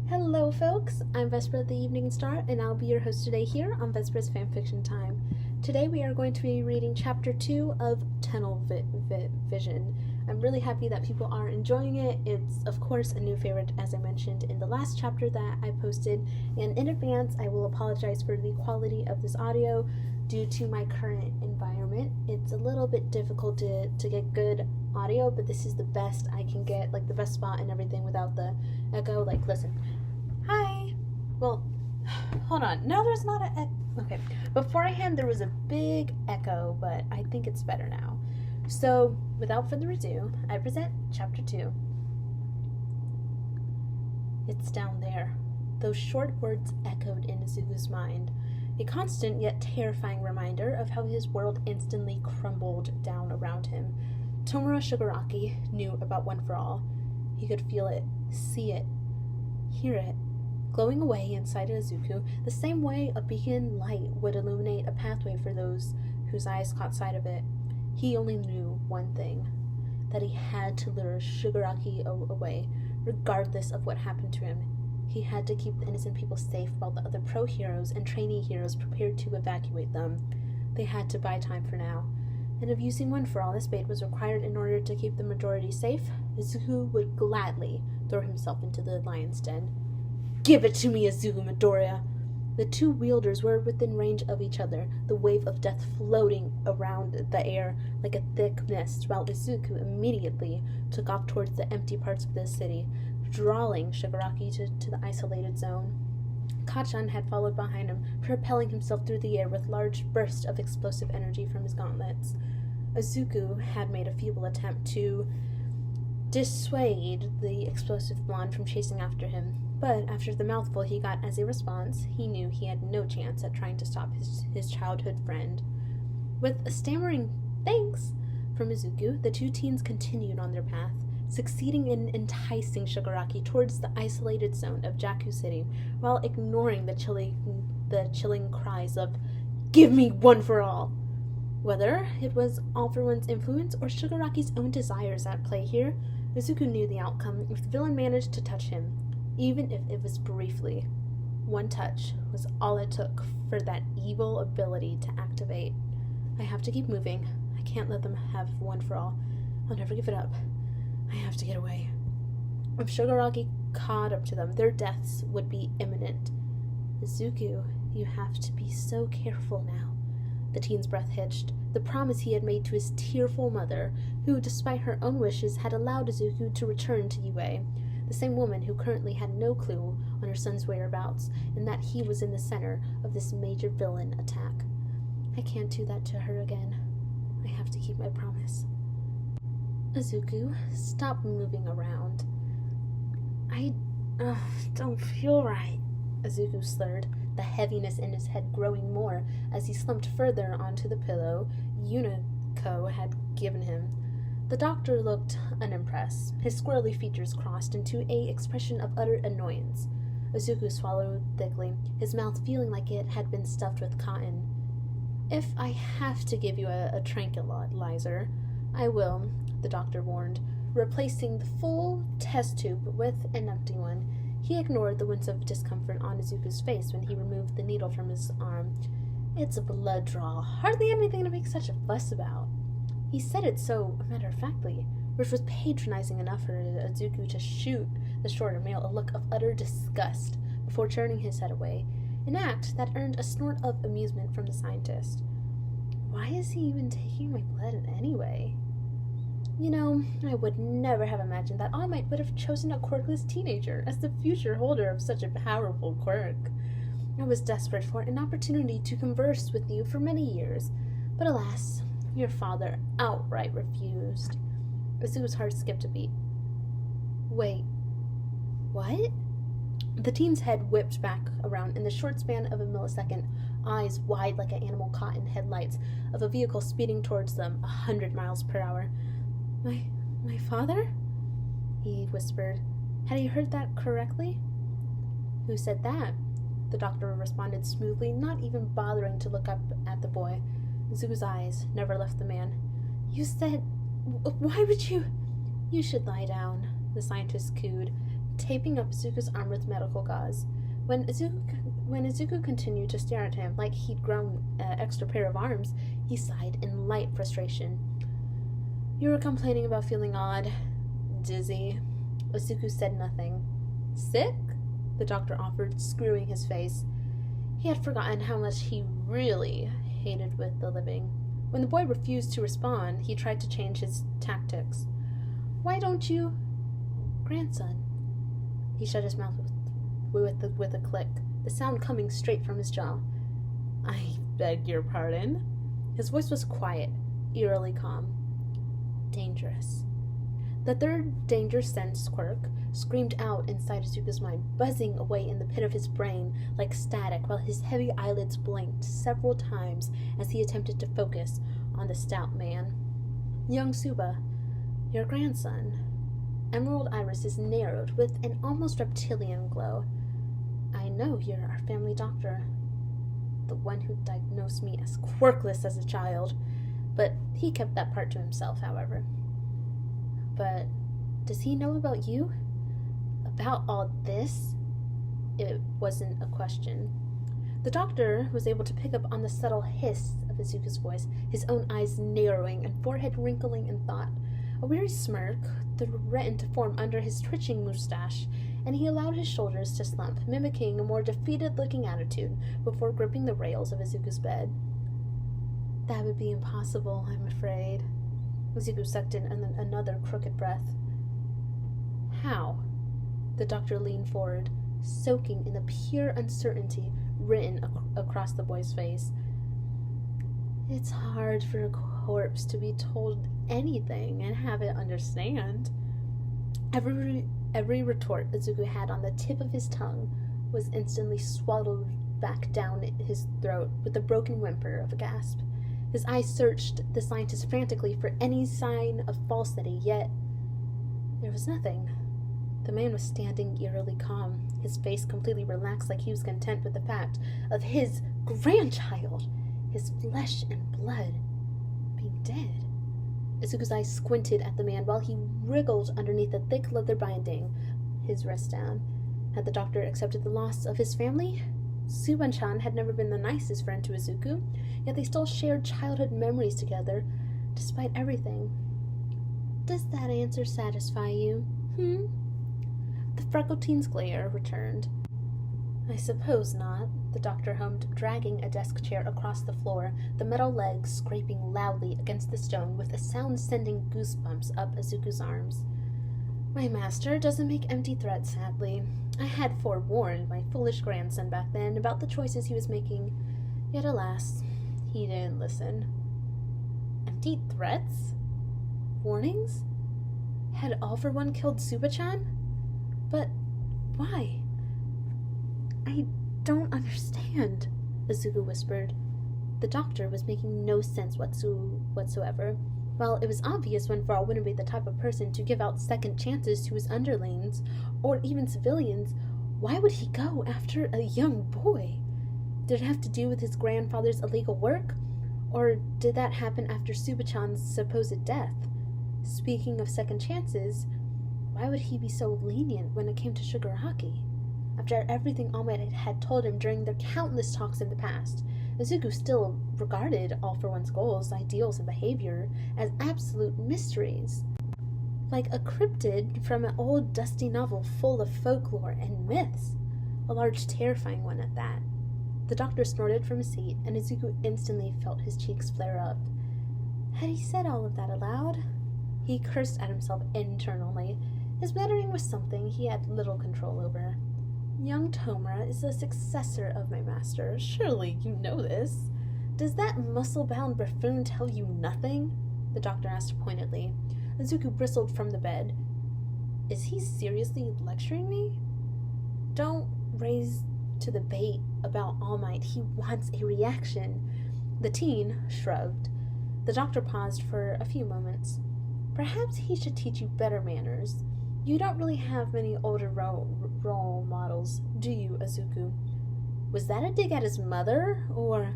Hello folks, I'm Vesper at the Evening Star, and I'll be your host today here on Vesper's Fanfiction Time. Today we are going to be reading Chapter 2 of Tunnel Vision. I'm really happy that people are enjoying it. It's, of course, a new favorite, as I mentioned in the last chapter that I posted, and in advance I will apologize for the quality of this audio due to my current environment. It's a little bit difficult to get good audio, but this is the best I can get, like the best spot and everything without the echo. Like, listen. Hi! Well, hold on. No, there's not an echo. Okay. Beforehand, there was a big echo, but I think it's better now. So, without further ado, I present Chapter 2. It's down there. Those short words echoed in Izuku's mind. A constant yet terrifying reminder of how his world instantly crumbled down around him. Tomura Shigaraki knew about One for All. He could feel it, see it, hear it, glowing away inside Izuku, the same way a beacon light would illuminate a pathway for those whose eyes caught sight of it. He only knew one thing, that he had to lure Shigaraki away, regardless of what happened to him. He had to keep the innocent people safe while the other pro-heroes and trainee heroes prepared to evacuate them. They had to buy time for now. And if using One for All this bait was required in order to keep the majority safe, Izuku would gladly throw himself into the lion's den. Give it to me, Izuku Midoriya! The two wielders were within range of each other, the wave of death floating around the air like a thick mist, while Izuku immediately took off towards the empty parts of the city, drawing Shigaraki to the isolated zone. Kachan had followed behind him, propelling himself through the air with large bursts of explosive energy from his gauntlets. Izuku had made a feeble attempt to dissuade the explosive blonde from chasing after him, but after the mouthful he got as a response, he knew he had no chance at trying to stop his childhood friend. With a stammering thanks from Izuku, the two teens continued on their path, succeeding in enticing Shigaraki towards the isolated zone of Jaku City, while ignoring the chilling cries of, "Give me One for All!" Whether it was All for One's influence or Shigaraki's own desires at play here, Izuku knew the outcome if the villain managed to touch him, even if it was briefly. One touch was all it took for that evil ability to activate. I have to keep moving. I can't let them have One for All. I'll never give it up. I have to get away. If Shigaraki caught up to them, their deaths would be imminent. Izuku, you have to be so careful now. The teen's breath hitched. The promise he had made to his tearful mother, who, despite her own wishes, had allowed Izuku to return to UA, the same woman who currently had no clue on her son's whereabouts, and that he was in the center of this major villain attack. I can't do that to her again. I have to keep my promise. Izuku, stop moving around. I don't feel right, Izuku slurred, the heaviness in his head growing more as he slumped further onto the pillow Yuniko had given him. The doctor looked unimpressed, his squirrely features crossed into an expression of utter annoyance. Izuku swallowed thickly, his mouth feeling like it had been stuffed with cotton. If I have to give you a tranquilizer, I will, the doctor warned, replacing the full test tube with an empty one. He ignored the wince of discomfort on Izuku's face when he removed the needle from his arm. It's a blood draw, hardly anything to make such a fuss about. He said it so matter-of-factly, which was patronizing enough for Izuku to shoot the shorter male a look of utter disgust before turning his head away, an act that earned a snort of amusement from the scientist. Why is he even taking my blood anyway? You know, I would never have imagined that All Might would have chosen a quirkless teenager as the future holder of such a powerful quirk. I was desperate for an opportunity to converse with you for many years, but alas, your father outright refused. Izuku's heart skipped a beat. Wait, what? The teen's head whipped back around in the short span of a millisecond, eyes wide like an animal caught in headlights of a vehicle speeding towards them 100 miles per hour. My father? He whispered. Had he heard that correctly? Who said that? The doctor responded smoothly, not even bothering to look up at the boy. Izuku's eyes never left the man. You said... Why would you... You should lie down, the scientist cooed, taping up Izuku's arm with medical gauze. When Izuku continued to stare at him like he'd grown an extra pair of arms, he sighed in light frustration. "You were complaining about feeling odd, dizzy." Izuku said nothing. "Sick?" the doctor offered, screwing his face. He had forgotten how much he really hated with the living. When the boy refused to respond, he tried to change his tactics. "Why don't you—" "Grandson." He shut his mouth with a click, the sound coming straight from his jaw. "I beg your pardon?" His voice was quiet, eerily calm. "Dangerous." The third danger sense quirk screamed out inside Izuku's mind, buzzing away in the pit of his brain like static, while his heavy eyelids blinked several times as he attempted to focus on the stout man. "Young Suba, your grandson." Emerald irises narrowed with an almost reptilian glow. "I know you're our family doctor. The one who diagnosed me as quirkless as a child." But he kept that part to himself, however. "But does he know about you? About all this?" It wasn't a question. The doctor was able to pick up on the subtle hiss of Izuku's voice, his own eyes narrowing and forehead wrinkling in thought. A weary smirk threatened to form under his twitching mustache, and he allowed his shoulders to slump, mimicking a more defeated-looking attitude before gripping the rails of Izuku's bed. "That would be impossible, I'm afraid." Izuku sucked in another crooked breath. "How?" The doctor leaned forward, soaking in the pure uncertainty written across the boy's face. "It's hard for a corpse to be told anything and have it understand." Every retort Izuku had on the tip of his tongue was instantly swallowed back down his throat with the broken whimper of a gasp. His eyes searched the scientist frantically for any sign of falsity, yet there was nothing. The man was standing eerily calm, his face completely relaxed, like he was content with the fact of his grandchild, his flesh and blood, being dead. Izuku's eyes squinted at the man while he wriggled underneath the thick leather binding, his wrist down. Had the doctor accepted the loss of his family? Suban-chan had never been the nicest friend to Izuku, yet they still shared childhood memories together, despite everything. "Does that answer satisfy you? The freckled teen's glare returned. "I suppose not," the doctor hummed, dragging a desk chair across the floor, the metal legs scraping loudly against the stone with a sound sending goosebumps up Izuku's arms. "My master doesn't make empty threats, sadly. I had forewarned my foolish grandson back then about the choices he was making, yet alas, he didn't listen." Empty threats? Warnings? Had All for One killed Suba-chan? But why? "I don't understand," Izuku whispered. The doctor was making no sense whatsoever. While it was obvious Winfrey wouldn't be the type of person to give out second chances to his underlings, or even civilians, why would he go after a young boy? Did it have to do with his grandfather's illegal work? Or did that happen after Suba-chan's supposed death? Speaking of second chances, why would he be so lenient when it came to Shigaraki? After everything All Might had told him during their countless talks in the past, Izuku still regarded All for One's goals, ideals, and behavior as absolute mysteries. Like a cryptid from an old dusty novel full of folklore and myths. A large, terrifying one at that. The doctor snorted from his seat, and Izuku instantly felt his cheeks flare up. Had he said all of that aloud? He cursed at himself internally. His muttering was something he had little control over. "Young Tomura is the successor of my master. Surely you know this. Does that muscle-bound buffoon tell you nothing?" the doctor asked pointedly. Izuku bristled from the bed. "Is he seriously lecturing me?" "Don't raise to the bait about All Might. He wants a reaction." The teen shrugged. The doctor paused for a few moments. "Perhaps he should teach you better manners. You don't really have many older role models, do you, Izuku?" Was that a dig at his mother, or...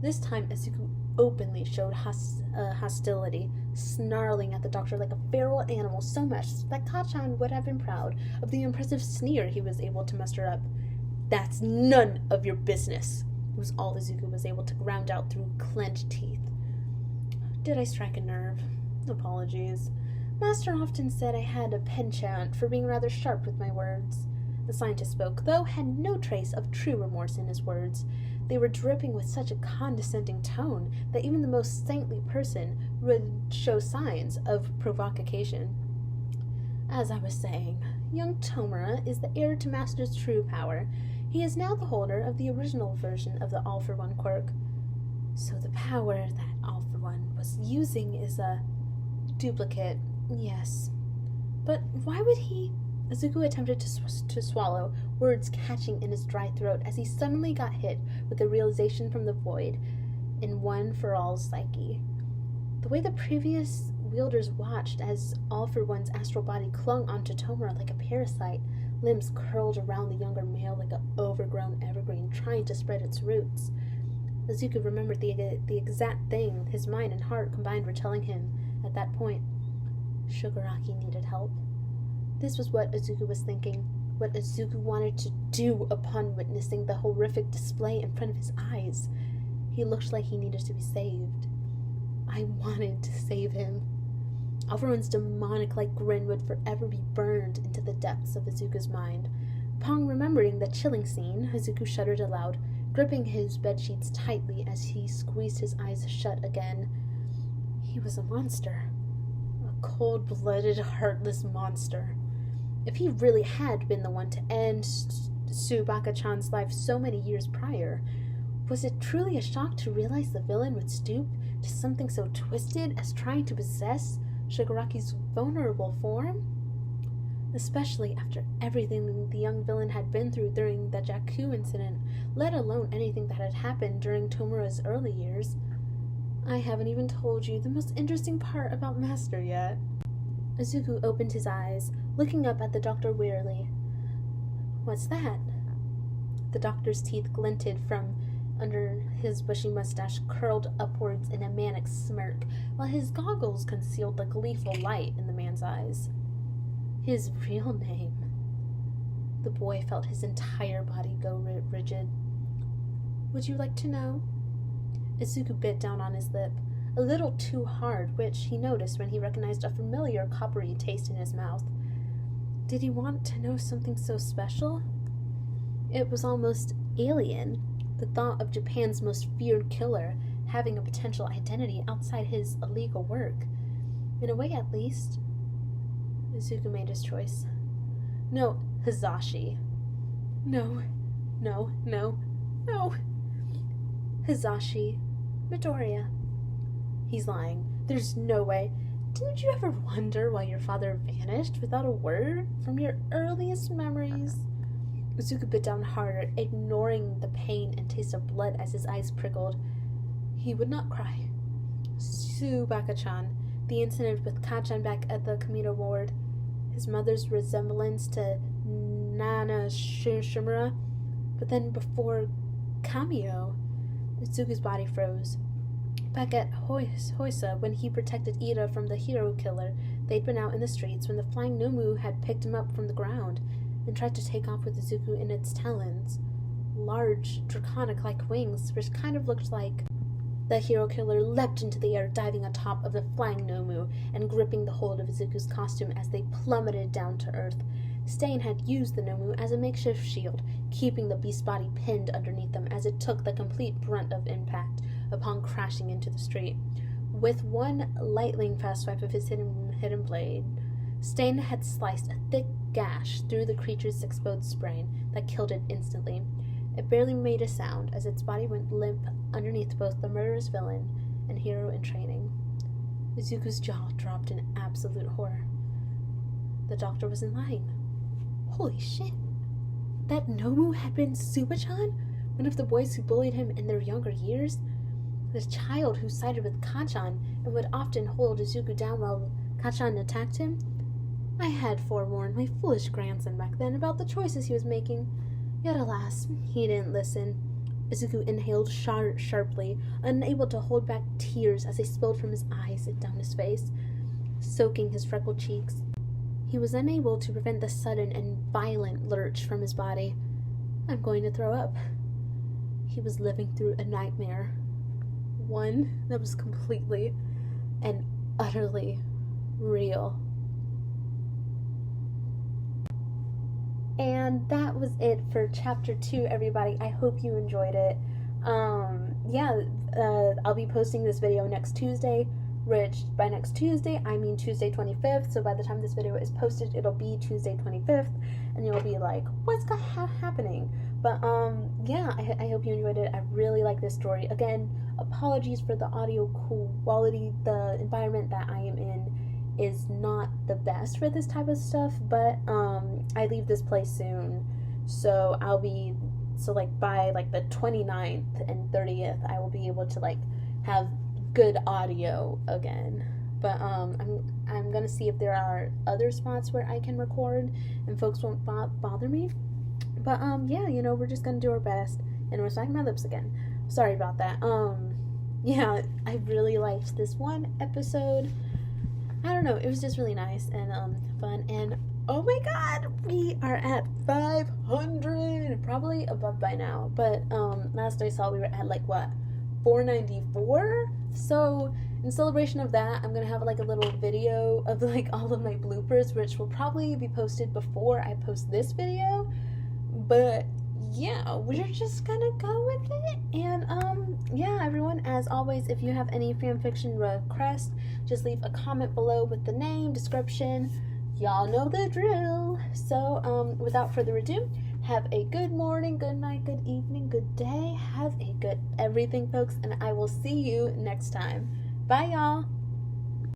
This time Izuku openly showed hostility, snarling at the doctor like a feral animal so much that Kachan would have been proud of the impressive sneer he was able to muster up. "That's none of your business," was all Izuku was able to ground out through clenched teeth. "Did I strike a nerve? Apologies. Master often said I had a penchant for being rather sharp with my words." The scientist spoke, though had no trace of true remorse in his words. They were dripping with such a condescending tone that even the most saintly person would show signs of provocation. "As I was saying, young Tomura is the heir to Master's true power. He is now the holder of the original version of the All-for-One quirk. So the power that All-for-One was using is a duplicate, yes. But why would he..." Izuku attempted to swallow, words catching in his dry throat as he suddenly got hit with the realization from the void in One for All's psyche. The way the previous wielders watched as All-for-One's astral body clung onto Tomura like a parasite, limbs curled around the younger male like an overgrown evergreen trying to spread its roots. Izuku remembered the exact thing his mind and heart combined were telling him at that point. Shigaraki needed help. This was what Izuku was thinking, what Izuku wanted to do upon witnessing the horrific display in front of his eyes. He looked like he needed to be saved. I wanted to save him. All-for-One's demonic-like grin would forever be burned into the depths of Izuku's mind. Upon remembering the chilling scene, Izuku shuddered aloud, gripping his bedsheets tightly as he squeezed his eyes shut again. He was a monster. A cold-blooded, heartless monster. If he really had been the one to end Tsubaka-chan's life so many years prior, was it truly a shock to realize the villain would stoop to something so twisted as trying to possess Shigaraki's vulnerable form? Especially after everything the young villain had been through during the Jaku incident, let alone anything that had happened during Tomura's early years. I haven't even told you the most interesting part about Master yet. Izuku opened his eyes, looking up at the doctor wearily. What's that? The doctor's teeth glinted from under his bushy mustache, curled upwards in a manic smirk, while his goggles concealed the gleeful light in the man's eyes. His real name. The boy felt his entire body go rigid. Would you like to know? Izuku bit down on his lip, a little too hard, which he noticed when he recognized a familiar coppery taste in his mouth. Did he want to know something so special? It was almost alien, the thought of Japan's most feared killer having a potential identity outside his illegal work. In a way, at least. Izuku made his choice. No, Hizashi. No. Hizashi Midoriya. He's lying. There's no way. Didn't you ever wonder why your father vanished without a word from your earliest memories? Izuku bit down harder, ignoring the pain and taste of blood as his eyes prickled. He would not cry. Tsubaka-chan, the incident with Kachan back at the Kamino ward, his mother's resemblance to Nana Shimura, but then before Kamio, Izuku's body froze. Back at Hoisa, when he protected Ida from the hero killer, they'd been out in the streets when the flying Nomu had picked him up from the ground and tried to take off with Izuku in its talons. Large, draconic-like wings, which kind of looked like... The hero killer leapt into the air, diving atop of the flying Nomu and gripping the hold of Izuku's costume as they plummeted down to earth. Stain had used the Nomu as a makeshift shield, keeping the beast's body pinned underneath them as it took the complete brunt of impact upon crashing into the street. With one lightning-fast swipe of his hidden blade, Stain had sliced a thick gash through the creature's exposed brain that killed it instantly. It barely made a sound as its body went limp underneath both the murderous villain and hero in training. Izuku's jaw dropped in absolute horror. The doctor wasn't lying. Holy shit! That Nomu had been Tsuba-chan? One of the boys who bullied him in their younger years? The child who sided with Kachan and would often hold Izuku down while Kachan attacked him? I had forewarned my foolish grandson back then about the choices he was making. Yet alas, he didn't listen. Izuku inhaled sharply, unable to hold back tears as they spilled from his eyes and down his face, soaking his freckled cheeks. He was unable to prevent the sudden and violent lurch from his body. I'm going to throw up. He was living through a nightmare. One that was completely and utterly real. And that was it for chapter 2, everybody. I hope you enjoyed it. I'll be posting this video next Tuesday, which by next Tuesday, I mean Tuesday 25th. So by the time this video is posted, it'll be Tuesday 25th, and you'll be like, what's happening? But, I hope you enjoyed it. I really like this story. Again, apologies for the audio quality. The environment that I am in is not the best for this type of stuff, but I leave this place soon, so by the 29th and 30th I will be able to have good audio again. But I'm gonna see if there are other spots where I can record and folks won't bother me. But we're just gonna do our best. And we're smacking my lips again. Sorry about that. I really liked this one episode. I don't know, it was just really nice and fun, and oh my god, we are at 500, probably above by now, but last I saw we were at 494, so in celebration of that, I'm gonna have a little video of all of my bloopers, which will probably be posted before I post this video, but yeah, we're just gonna go with it. And everyone, as always, if you have any fanfiction requests, just leave a comment below with the name, description, y'all know the drill. So without further ado, have a good morning, good night, good evening, good day, have a good everything, folks, and I will see you next time. Bye, y'all.